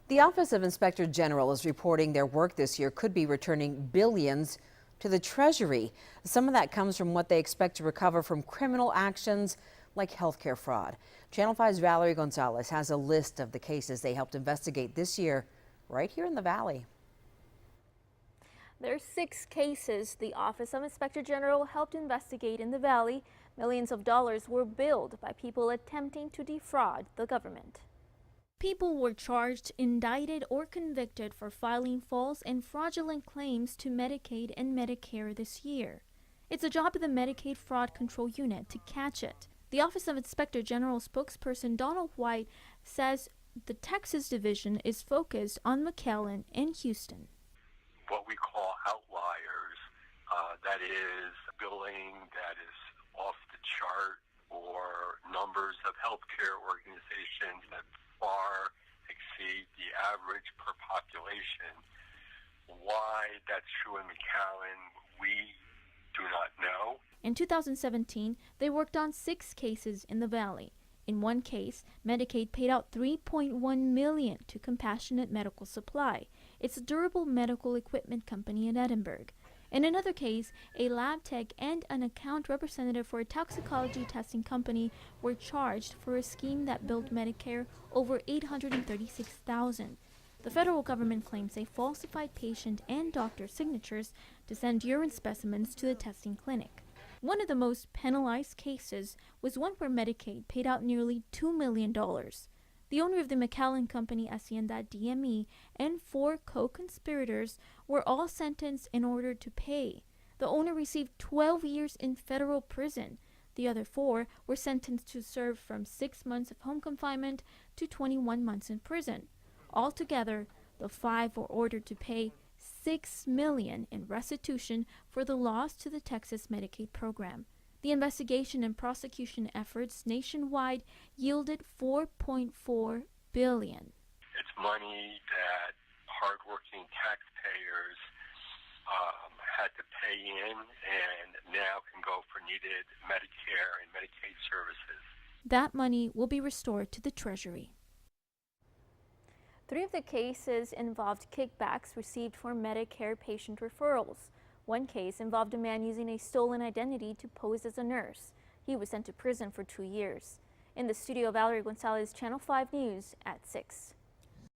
The Office of Inspector General is reporting their work this year could be returning billions to the Treasury. Some of that comes from what they expect to recover from criminal actions like healthcare fraud. Channel 5's Valerie Gonzalez has a list of the cases they helped investigate this year right here in the Valley. There are 6 cases the Office of Inspector General helped investigate in the Valley. Millions of dollars were billed by people attempting to defraud the government. People were charged, indicted, or convicted for filing false and fraudulent claims to Medicaid and Medicare this year. It's a job of the Medicaid Fraud Control Unit to catch it. The Office of Inspector General spokesperson Donald White says the Texas division is focused on McAllen and Houston. What we call outliers, that is billing that is off the chart, or numbers of healthcare organizations that far exceed the average per population. Why that's true in McAllen, we do not know. In 2017, they worked on 6 cases in the Valley. In one case, Medicaid paid out $3.1 million to Compassionate Medical Supply. It's a durable medical equipment company in Edinburgh. In another case, a lab tech and an account representative for a toxicology testing company were charged for a scheme that billed Medicare over $836,000. The federal government claims they falsified patient and doctor signatures to send urine specimens to the testing clinic. One of the most penalized cases was one where Medicaid paid out nearly $2 million. The owner of the McAllen company, Hacienda DME, and 4 co-conspirators were all sentenced in order to pay. The owner received 12 years in federal prison. The other 4 were sentenced to serve from 6 months of home confinement to 21 months in prison. Altogether, the 5 were ordered to pay $6 million in restitution for the loss to the Texas Medicaid program. The investigation and prosecution efforts nationwide yielded $4.4 billion. It's money that hardworking taxpayers had to pay in and now can go for needed Medicare and Medicaid services. That money will be restored to the Treasury. 3 of the cases involved kickbacks received for Medicare patient referrals. One case involved a man using a stolen identity to pose as a nurse. He was sent to prison for 2 years. In the studio, Valerie Gonzalez, Channel 5 News at 6.